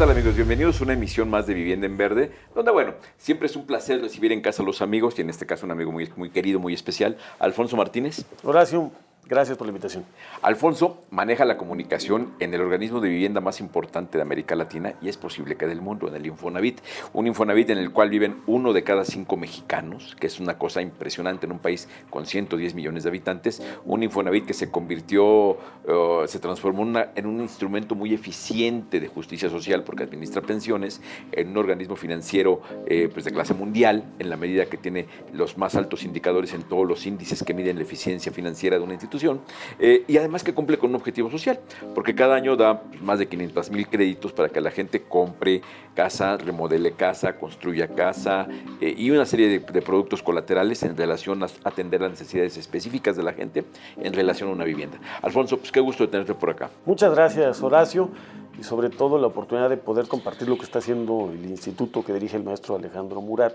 tal, amigos? Bienvenidos a una emisión más de Vivienda en Verde, donde, bueno, siempre es un placer recibir en casa a los amigos, y en este caso un amigo muy querido, muy especial, Alfonso Martínez. Horacio, gracias por la invitación. Alfonso maneja la comunicación en el organismo de vivienda más importante de América Latina y es posible que del mundo, en el Infonavit. Un Infonavit en el cual viven 1 de cada 5 mexicanos, que es una cosa impresionante en un país con 110 millones de habitantes. Un Infonavit que se convirtió, se transformó en un instrumento muy eficiente de justicia social porque administra pensiones, en un organismo financiero pues de clase mundial, en la medida que tiene los más altos indicadores en todos los índices que miden la eficiencia financiera de una institución. Y además que cumple con un objetivo social, porque cada año da más de 500,000 créditos para que la gente compre casa, remodele casa, construya casa y una serie de productos colaterales en relación a atender las necesidades específicas de la gente en relación a una vivienda. Alfonso, pues qué gusto de tenerte por acá. Muchas gracias, Horacio, y sobre todo la oportunidad de poder compartir lo que está haciendo el instituto que dirige el maestro Alejandro Murat,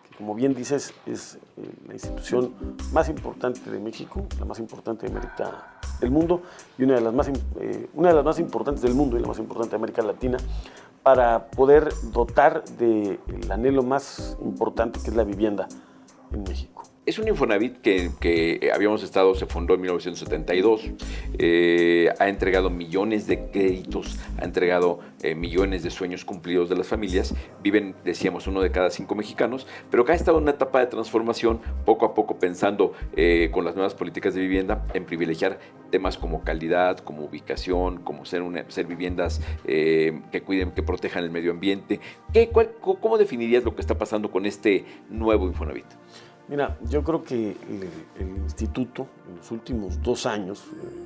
que, como bien dices, es la institución más importante de México, la más importante de América del mundo y una de las más importantes del mundo y la más importante de América Latina, para poder dotar del anhelo más importante, que es la vivienda en México. Es un Infonavit que habíamos estado, se fundó en 1972, ha entregado millones de créditos, ha entregado millones de sueños cumplidos de las familias. Viven, decíamos, 1 de cada 5 mexicanos, pero que ha estado en una etapa de transformación, poco a poco pensando con las nuevas políticas de vivienda en privilegiar temas como calidad, como ubicación, como ser viviendas que cuiden, que protejan el medio ambiente. ¿Cómo definirías lo que está pasando con este nuevo Infonavit? Mira, yo creo que el instituto, en los últimos 2 años,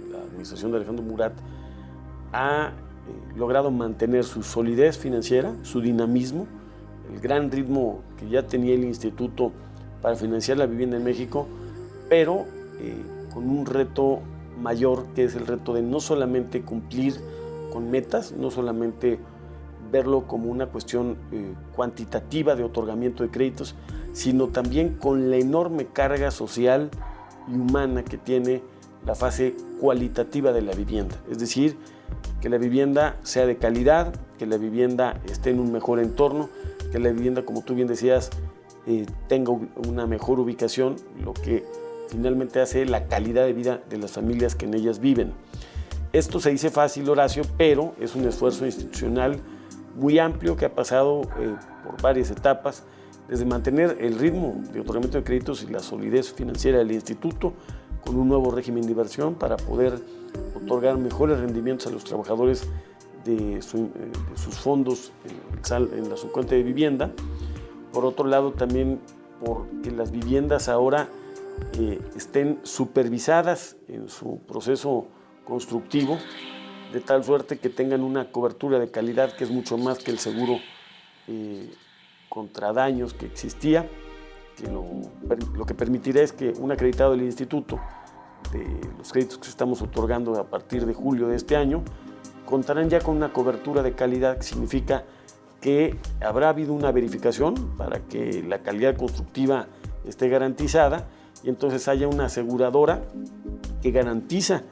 la administración de Alejandro Murat, ha logrado mantener su solidez financiera, su dinamismo, el gran ritmo que ya tenía el instituto para financiar la vivienda en México, pero con un reto mayor, que es el reto de no solamente cumplir con metas, no solamente verlo como una cuestión cuantitativa de otorgamiento de créditos, sino también con la enorme carga social y humana que tiene la fase cualitativa de la vivienda. Es decir, que la vivienda sea de calidad, que la vivienda esté en un mejor entorno, que la vivienda, como tú bien decías, tenga una mejor ubicación, lo que finalmente hace la calidad de vida de las familias que en ellas viven. Esto se dice fácil, Horacio, pero es un esfuerzo institucional muy amplio que ha pasado por varias etapas, desde mantener el ritmo de otorgamiento de créditos y la solidez financiera del instituto, con un nuevo régimen de inversión para poder otorgar mejores rendimientos a los trabajadores de sus fondos en la subcuenta de vivienda. Por otro lado, también porque las viviendas ahora estén supervisadas en su proceso constructivo, de tal suerte que tengan una cobertura de calidad que es mucho más que el seguro contra daños que existía, que lo que permitirá es que un acreditado del instituto, de los créditos que estamos otorgando a partir de julio de este año, contarán ya con una cobertura de calidad, que significa que habrá habido una verificación para que la calidad constructiva esté garantizada, y entonces haya una aseguradora que garantiza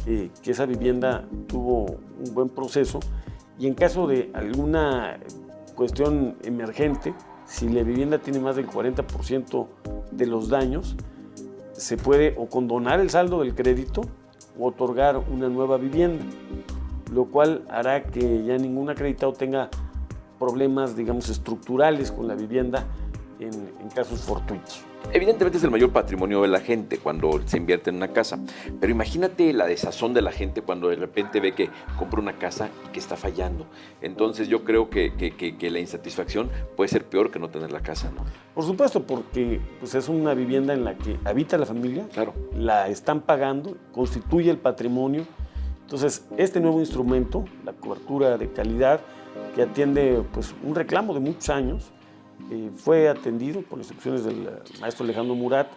que esa vivienda tuvo un buen proceso, y en caso de alguna cuestión emergente, si la vivienda tiene más del 40% de los daños, se puede o condonar el saldo del crédito o otorgar una nueva vivienda, lo cual hará que ya ningún acreditado tenga problemas, digamos, estructurales con la vivienda en casos fortuitos. Evidentemente es el mayor patrimonio de la gente cuando se invierte en una casa, pero imagínate la desazón de la gente cuando de repente ve que compra una casa y que está fallando. Entonces yo creo que la insatisfacción puede ser peor que no tener la casa, ¿no? Por supuesto, porque pues, es una vivienda en la que habita la familia, claro, la están pagando, constituye el patrimonio. Entonces, este nuevo instrumento, la cobertura de calidad, que atiende pues, un reclamo de muchos años, fue atendido por las instrucciones del maestro Alejandro Murat,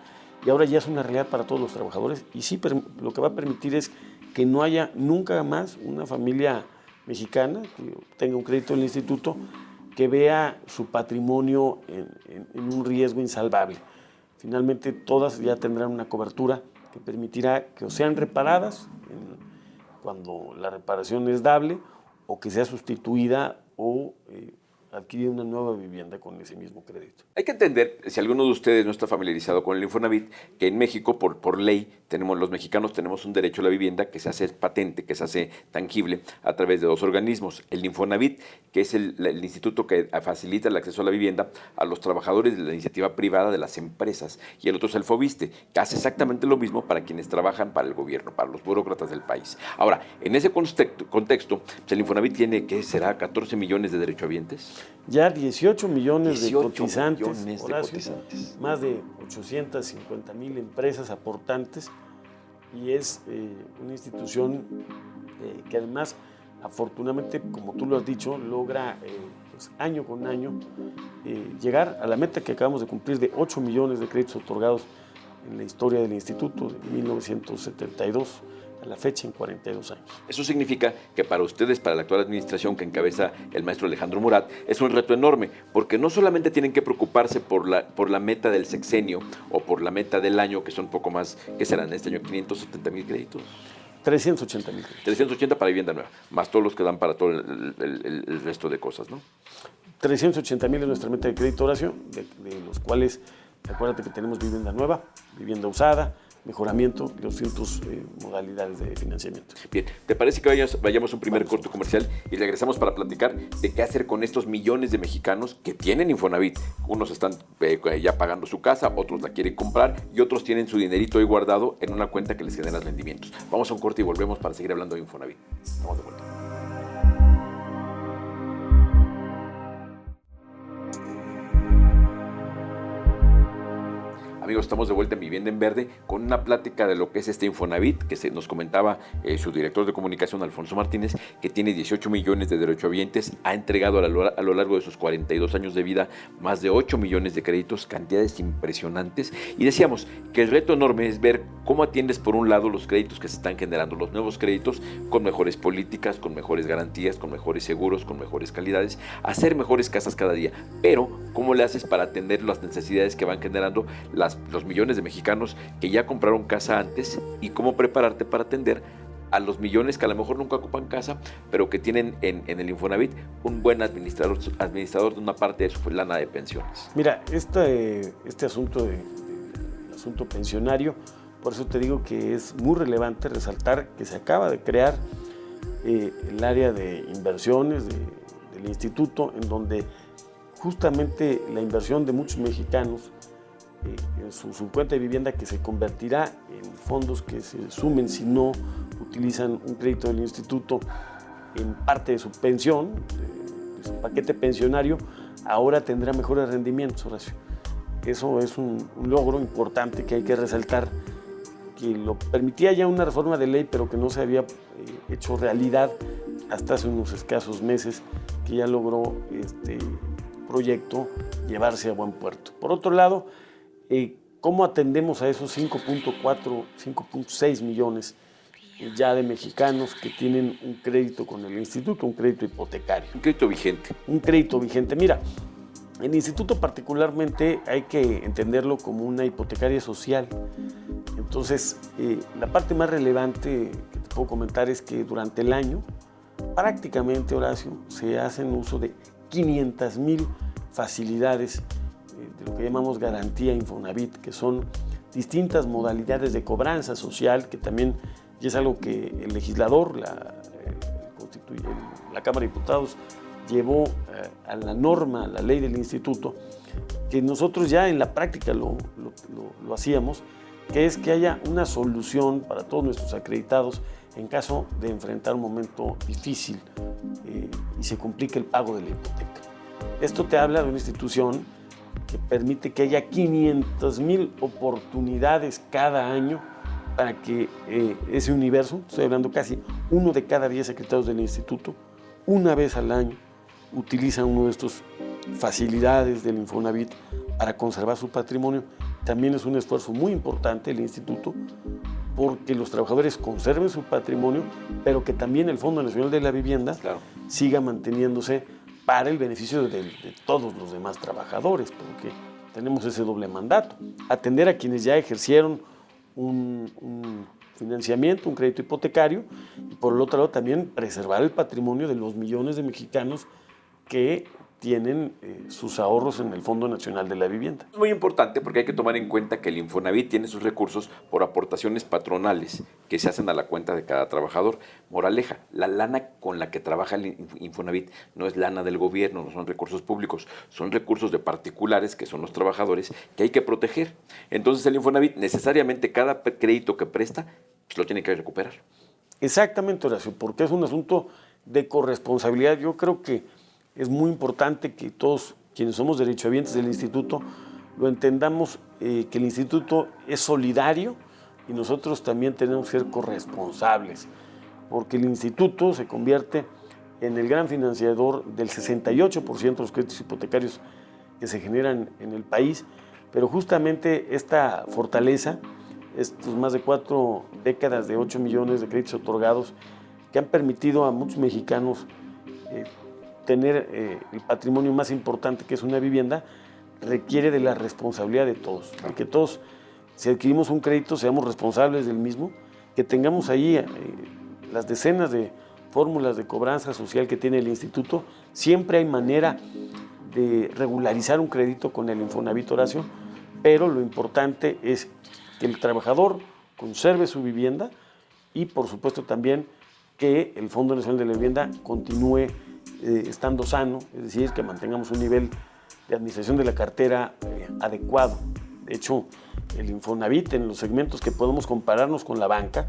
y ahora ya es una realidad para todos los trabajadores, y sí, lo que va a permitir es que no haya nunca más una familia mexicana que tenga un crédito en el instituto que vea su patrimonio en un riesgo insalvable. Finalmente todas ya tendrán una cobertura que permitirá que o sean reparadas cuando la reparación es dable, o que sea sustituida o adquirir una nueva vivienda con ese mismo crédito. Hay que entender, si alguno de ustedes no está familiarizado con el Infonavit, que en México, por ley, los mexicanos tenemos un derecho a la vivienda que se hace patente, que se hace tangible a través de dos organismos. El Infonavit, que es el instituto que facilita el acceso a la vivienda a los trabajadores de la iniciativa privada de las empresas, y el otro es el Foviste, que hace exactamente lo mismo para quienes trabajan para el gobierno, para los burócratas del país. Ahora, en ese contexto, pues el Infonavit tiene, ¿qué será? ¿14 millones de derechohabientes? Ya 18 millones 18 de cotizantes, millones de Horacio, cotizantes. Más de 850,000 empresas aportantes, y es una institución que además, afortunadamente, como tú lo has dicho, logra pues, año con año llegar a la meta que acabamos de cumplir de 8 millones de créditos otorgados en la historia del instituto de 1972 a la fecha, en 42 años. Eso significa que para ustedes, para la actual administración que encabeza el maestro Alejandro Murat, es un reto enorme, porque no solamente tienen que preocuparse por la meta del sexenio o por la meta del año, que son poco más, ¿qué serán este año? 570,000 créditos. 380,000 créditos. 380 para vivienda nueva, más todos los que dan para todo el resto de cosas, ¿no? 380,000 es nuestra meta de crédito, Horacio, de los cuales, acuérdate que tenemos vivienda nueva, vivienda usada, mejoramiento y los distintos modalidades de financiamiento. Bien, ¿te parece que vayamos a un primer corte comercial y regresamos para platicar de qué hacer con estos millones de mexicanos que tienen Infonavit? Unos están ya pagando su casa, otros la quieren comprar y otros tienen su dinerito ahí guardado en una cuenta que les genera rendimientos. Vamos a un corte y volvemos para seguir hablando de Infonavit. Vamos de vuelta. Amigos, estamos de vuelta en Vivienda en Verde con una plática de lo que es este Infonavit, que nos comentaba su director de comunicación, Alfonso Martínez, que tiene 18 millones de derechohabientes, ha entregado a lo largo de sus 42 años de vida más de 8 millones de créditos, cantidades impresionantes. Y decíamos que el reto enorme es ver cómo atiendes, por un lado, los créditos que se están generando, los nuevos créditos, con mejores políticas, con mejores garantías, con mejores seguros, con mejores calidades, hacer mejores casas cada día. Pero, ¿cómo le haces para atender las necesidades que van generando los millones de mexicanos que ya compraron casa antes, y cómo prepararte para atender a los millones que a lo mejor nunca ocupan casa, pero que tienen en el Infonavit un buen administrador de una parte de su lana de pensiones? Mira, este asunto asunto pensionario, por eso te digo que es muy relevante resaltar que se acaba de crear el área de inversiones del instituto, en donde justamente la inversión de muchos mexicanos en su cuenta de vivienda, que se convertirá en fondos que se sumen si no utilizan un crédito del instituto en parte de su pensión, de su paquete pensionario, ahora tendrá mejores rendimientos, Horacio. Eso es un logro importante que hay que resaltar, que lo permitía ya una reforma de ley, pero que no se había hecho realidad hasta hace unos escasos meses, que ya logró este proyecto llevarse a buen puerto. Por otro lado, ¿cómo atendemos a esos 5.4, 5.6 millones ya de mexicanos que tienen un crédito con el instituto, un crédito hipotecario? Un crédito vigente. Un crédito vigente. Mira, el instituto particularmente hay que entenderlo como una hipotecaria social. Entonces, la parte más relevante que te puedo comentar es que durante el año, prácticamente, Horacio, se hacen uso de 500,000 facilidades de lo que llamamos garantía Infonavit, que son distintas modalidades de cobranza social, que también y es algo que el legislador, la Cámara de Diputados, llevó a la norma, a la ley del instituto, que nosotros ya en la práctica lo hacíamos, que es que haya una solución para todos nuestros acreditados en caso de enfrentar un momento difícil y se complique el pago de la hipoteca. Esto te habla de una institución que permite que haya 500,000 oportunidades cada año para que ese universo, estoy hablando casi 1 de cada 10 secretarios del instituto, una vez al año utilizan uno de estos facilidades del Infonavit para conservar su patrimonio. También es un esfuerzo muy importante del instituto porque los trabajadores conserven su patrimonio, pero que también el Fondo Nacional de la Vivienda siga manteniéndose para el beneficio de todos los demás trabajadores, porque tenemos ese doble mandato: atender a quienes ya ejercieron un financiamiento, un crédito hipotecario, y por el otro lado también preservar el patrimonio de los millones de mexicanos que tienen sus ahorros en el Fondo Nacional de la Vivienda. Es muy importante porque hay que tomar en cuenta que el Infonavit tiene sus recursos por aportaciones patronales que se hacen a la cuenta de cada trabajador. Moraleja, la lana con la que trabaja el Infonavit no es lana del gobierno, no son recursos públicos, son recursos de particulares que son los trabajadores que hay que proteger. Entonces el Infonavit necesariamente cada crédito que presta pues lo tiene que recuperar. Exactamente, Horacio, porque es un asunto de corresponsabilidad. Yo creo que es muy importante que todos quienes somos derechohabientes del instituto lo entendamos, que el instituto es solidario y nosotros también tenemos que ser corresponsables, porque el instituto se convierte en el gran financiador del 68% de los créditos hipotecarios que se generan en el país, pero justamente esta fortaleza, estos más de 4 décadas de 8 millones de créditos otorgados que han permitido a muchos mexicanos tener el patrimonio más importante, que es una vivienda, requiere de la responsabilidad de todos, de que todos, si adquirimos un crédito, seamos responsables del mismo, que tengamos ahí las decenas de fórmulas de cobranza social que tiene el instituto. Siempre hay manera de regularizar un crédito con el Infonavit, Horacio, pero lo importante es que el trabajador conserve su vivienda y, por supuesto, también que el Fondo Nacional de la Vivienda continúe estando sano, es decir, que mantengamos un nivel de administración de la cartera adecuado. De hecho, el Infonavit, en los segmentos que podemos compararnos con la banca,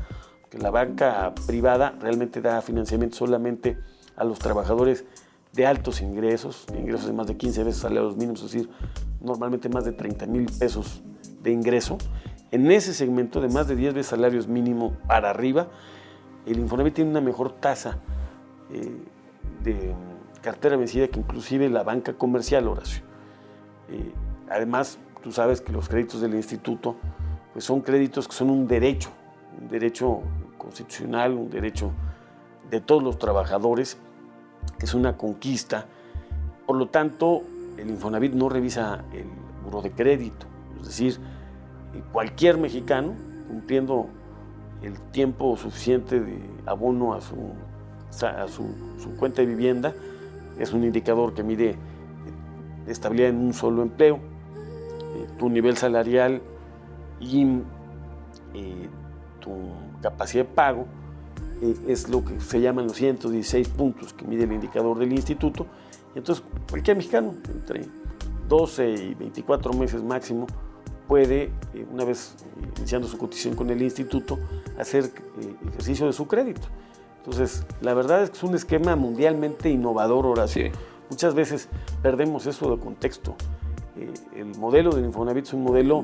que la banca privada realmente da financiamiento solamente a los trabajadores de altos ingresos de más de 15 veces salarios mínimos, es decir, normalmente más de 30,000 pesos de ingreso. En ese segmento de más de 10 veces salarios mínimo para arriba, el Infonavit tiene una mejor tasa de cartera vencida que inclusive la banca comercial, Horacio. Además, tú sabes que los créditos del instituto pues son créditos que son un derecho constitucional, un derecho de todos los trabajadores, que es una conquista. Por lo tanto, el Infonavit no revisa el buró de crédito, es decir, cualquier mexicano, cumpliendo el tiempo suficiente de abono a su cuenta de vivienda, es un indicador que mide estabilidad en un solo empleo, tu nivel salarial y tu capacidad de pago, es lo que se llaman los 116 puntos que mide el indicador del instituto. Entonces, cualquier mexicano, entre 12 y 24 meses máximo, puede, una vez iniciando su cotización con el instituto, hacer ejercicio de su crédito. Entonces, la verdad es que es un esquema mundialmente innovador, Horacio. Sí. Muchas veces perdemos eso de contexto. El modelo del Infonavit es un modelo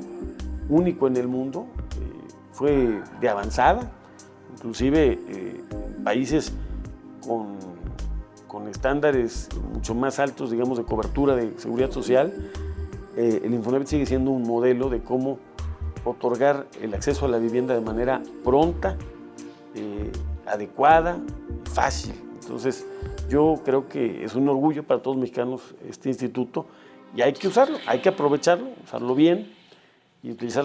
único en el mundo, fue de avanzada, inclusive países con estándares mucho más altos, digamos, de cobertura de seguridad social. El Infonavit sigue siendo un modelo de cómo otorgar el acceso a la vivienda de manera pronta, adecuada, fácil. Entonces, yo creo que es un orgullo para todos los mexicanos este instituto y hay que usarlo, hay que aprovecharlo, usarlo bien y utilizar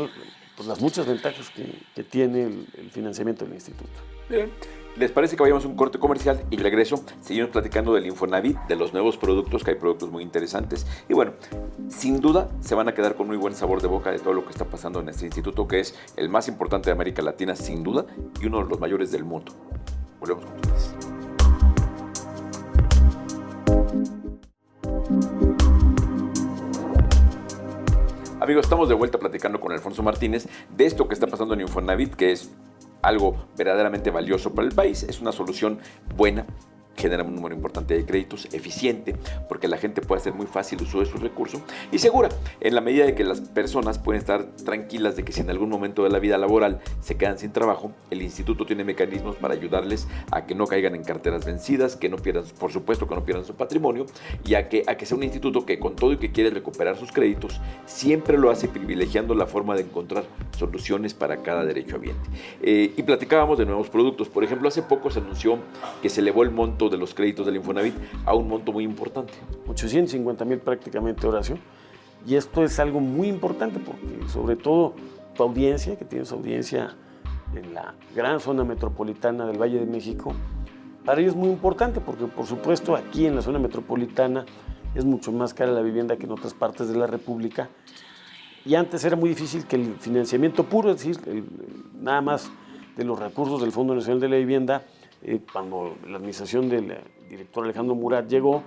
pues, las muchas ventajas que tiene el financiamiento del instituto. Bien. ¿Les parece que vayamos a un corte comercial y regreso? Seguimos platicando del Infonavit, de los nuevos productos, que hay productos muy interesantes. Y bueno, sin duda se van a quedar con muy buen sabor de boca de todo lo que está pasando en este instituto, que es el más importante de América Latina, sin duda, y uno de los mayores del mundo. Volvemos con ustedes. Amigos, estamos de vuelta platicando con Alfonso Martínez de esto que está pasando en Infonavit, que es algo verdaderamente valioso para el país. Es una solución buena, genera un número importante de créditos, eficiente, porque la gente puede hacer muy fácil uso de sus recursos y segura, en la medida de que las personas pueden estar tranquilas de que si en algún momento de la vida laboral se quedan sin trabajo, el instituto tiene mecanismos para ayudarles a que no caigan en carteras vencidas, que no pierdan, por supuesto, que no pierdan su patrimonio y a que sea un instituto que con todo y que quiere recuperar sus créditos, siempre lo hace privilegiando la forma de encontrar soluciones para cada derechohabiente. Y platicábamos de nuevos productos. Por ejemplo, hace poco se anunció que se elevó el monto de los créditos del Infonavit a un monto muy importante. 850,000 prácticamente, Horacio. Y esto es algo muy importante porque sobre todo tu audiencia, que tienes audiencia en la gran zona metropolitana del Valle de México, para ellos es muy importante porque, por supuesto, aquí en la zona metropolitana es mucho más cara la vivienda que en otras partes de la República. Y antes era muy difícil que el financiamiento puro, es decir, nada más de los recursos del Fondo Nacional de la Vivienda, cuando la administración del director Alejandro Murat llegó,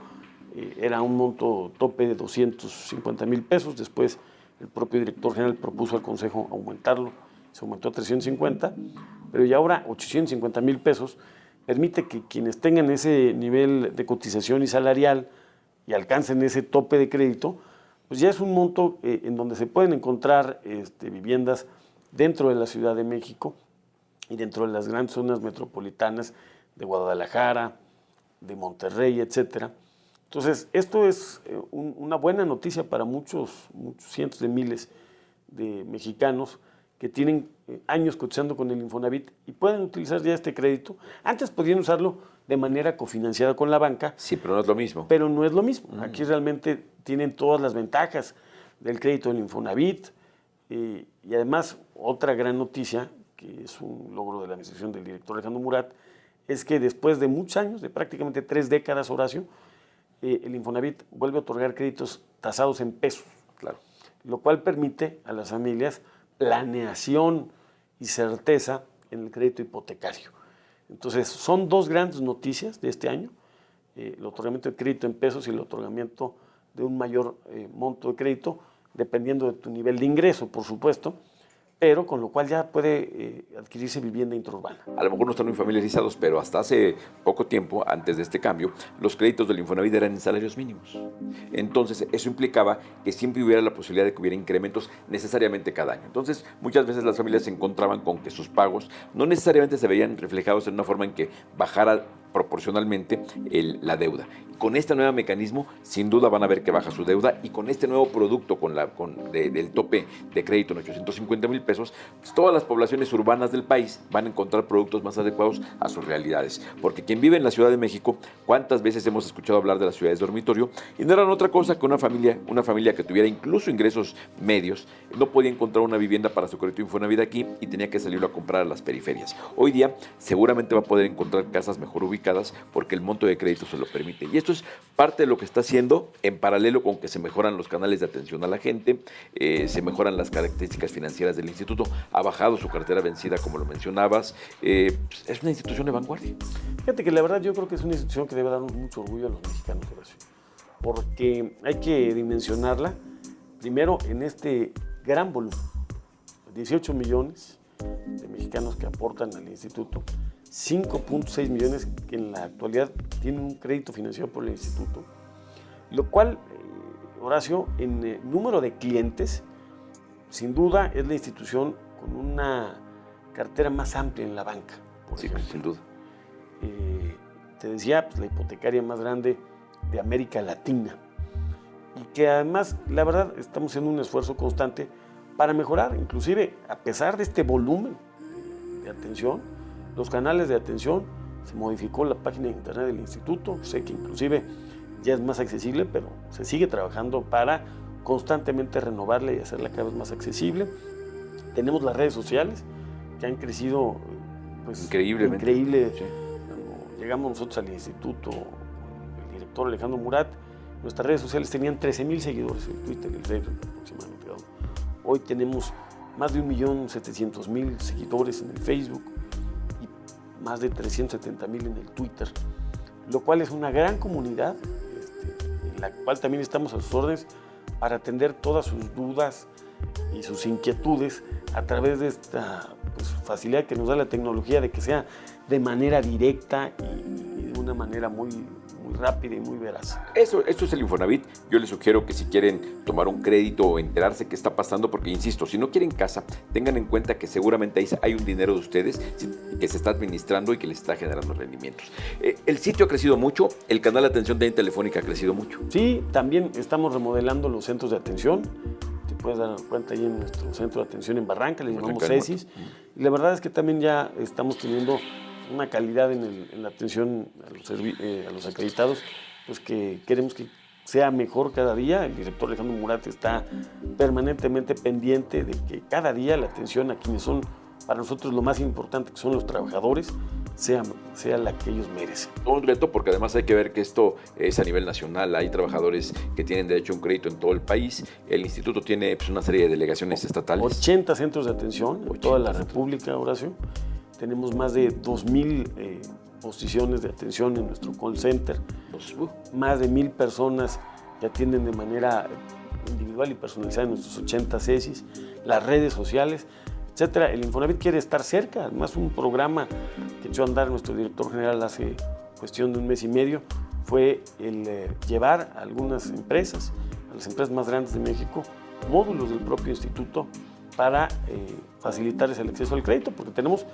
era un monto tope de 250,000 pesos. Después el propio director general propuso al Consejo aumentarlo, se aumentó a 350, pero ya ahora 850,000 pesos permite que quienes tengan ese nivel de cotización y salarial y alcancen ese tope de crédito, pues ya es un monto en donde se pueden encontrar viviendas dentro de la Ciudad de México y dentro de las grandes zonas metropolitanas de Guadalajara, de Monterrey, etcétera. Entonces, esto es una buena noticia para muchos cientos de miles de mexicanos que tienen años cotizando con el Infonavit y pueden utilizar ya este crédito. Antes podían usarlo de manera cofinanciada con la banca. Sí, pero no es lo mismo. Pero no es lo mismo. Aquí realmente tienen todas las ventajas del crédito del Infonavit y además otra gran noticia, que es un logro de la administración del director Alejandro Murat, es que después de muchos años, de prácticamente 3 décadas, Horacio, el Infonavit vuelve a otorgar créditos tasados en pesos, Claro. lo cual permite a las familias planeación y certeza en el crédito hipotecario. Entonces, son 2 grandes noticias de este año, el otorgamiento de crédito en pesos y el otorgamiento de un mayor monto de crédito, dependiendo de tu nivel de ingreso, por supuesto, pero con lo cual ya puede adquirirse vivienda intraurbana. A lo mejor no están muy familiarizados, pero hasta hace poco tiempo, antes de este cambio, los créditos del Infonavit eran en salarios mínimos. Entonces, eso implicaba que siempre hubiera la posibilidad de que hubiera incrementos necesariamente cada año. Entonces, muchas veces las familias se encontraban con que sus pagos no necesariamente se veían reflejados en una forma en que bajara proporcionalmente la deuda. Con este nuevo mecanismo, sin duda van a ver que baja su deuda, y con este nuevo producto del tope de crédito en 850,000 pesos, pues todas las poblaciones urbanas del país van a encontrar productos más adecuados a sus realidades. Porque quien vive en la Ciudad de México, ¿cuántas veces hemos escuchado hablar de las ciudades dormitorio? Y no eran otra cosa que una familia que tuviera incluso ingresos medios, no podía encontrar una vivienda para su crédito Infonavit aquí y tenía que salirlo a comprar a las periferias. Hoy día seguramente va a poder encontrar casas mejor ubicadas porque el monto de crédito se lo permite. Y esto es parte de lo que está haciendo en paralelo con que se mejoran los canales de atención a la gente, se mejoran las características financieras del instituto, ha bajado su cartera vencida, como lo mencionabas. Es una institución de vanguardia. Fíjate que la verdad yo creo que es una institución que debe darnos mucho orgullo a los mexicanos, Horacio, porque hay que dimensionarla primero en este gran volumen, 18 millones de mexicanos que aportan al instituto, 5.6 millones que en la actualidad tienen un crédito financiado por el instituto, lo cual, Horacio, en número de clientes, sin duda es la institución con una cartera más amplia en la banca, por Sí, ejemplo. sin duda. Te decía, pues, la hipotecaria más grande de América Latina, y que además, la verdad, estamos haciendo un esfuerzo constante para mejorar, inclusive a pesar de este volumen de atención, los canales de atención. Se modificó la página de internet del instituto, sé que inclusive ya es más accesible, pero se sigue trabajando para constantemente renovarla y hacerla cada vez más accesible. Tenemos las redes sociales que han crecido pues, Increíblemente. increíble. Sí. Cuando llegamos nosotros al instituto, el director Alejandro Murat, nuestras redes sociales tenían 13,000 seguidores en Twitter y en Facebook aproximadamente. Hoy tenemos más de 1.700.000 seguidores en el Facebook y más de 370,000 en el Twitter, lo cual es una gran comunidad en la cual también estamos a sus órdenes para atender todas sus dudas y sus inquietudes a través de esta facilidad que nos da la tecnología de que sea de manera directa y de una manera muy rápida y muy veraz. Esto es el Infonavit. Yo les sugiero que si quieren tomar un crédito o enterarse qué está pasando, porque insisto, si no quieren casa, tengan en cuenta que seguramente ahí hay un dinero de ustedes que se está administrando y que les está generando rendimientos. El sitio ha crecido mucho, el canal de atención telefónica ha crecido mucho. Sí, también estamos remodelando los centros de atención. Te puedes dar cuenta ahí en nuestro centro de atención en Barranca, le llamamos CESIS. Y la verdad es que también ya estamos teniendo una calidad en la atención a los acreditados, pues que queremos que sea mejor cada día. El director Alejandro Murat está permanentemente pendiente de que cada día la atención a quienes son para nosotros lo más importante, que son los trabajadores, sea la que ellos merecen. Un reto, porque además hay que ver que esto es a nivel nacional. Hay trabajadores que tienen derecho a un crédito en todo el país. El instituto tiene una serie de delegaciones estatales. 80 centros de atención en toda la República, Horacio. Tenemos más de 2,000 posiciones de atención en nuestro call center. Más de 1,000 personas que atienden de manera individual y personalizada en nuestros 80 CESIs. Las redes sociales, etcétera. El Infonavit quiere estar cerca. Además, un programa que echó a andar nuestro director general hace cuestión de un mes y medio fue el llevar a algunas empresas, a las empresas más grandes de México, módulos del propio instituto para facilitarles el acceso al crédito, porque tenemos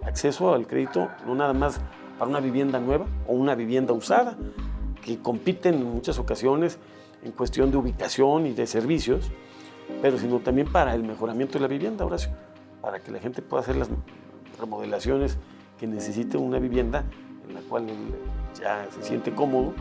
acceso al crédito no nada más para una vivienda nueva o una vivienda usada, que compiten en muchas ocasiones en cuestión de ubicación y de servicios, pero sino también para el mejoramiento de la vivienda, Horacio, para que la gente pueda hacer las remodelaciones que necesite una vivienda en la cual él ya se siente cómodo,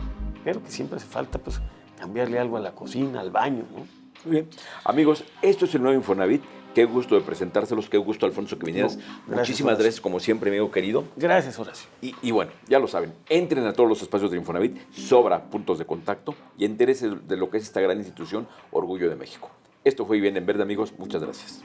pero que siempre hace falta pues, cambiarle algo a la cocina, al baño, ¿no? Muy bien. Amigos, esto es el nuevo Infonavit. Qué gusto de presentárselos, qué gusto, Alfonso, que vinieras. Muchísimas gracias, como siempre, amigo querido. Gracias, Horacio. Y bueno, ya lo saben, entren a todos los espacios de Infonavit, sobra puntos de contacto y entérese de lo que es esta gran institución, Orgullo de México. Esto fue Vivienda en Verde, amigos. Muchas gracias.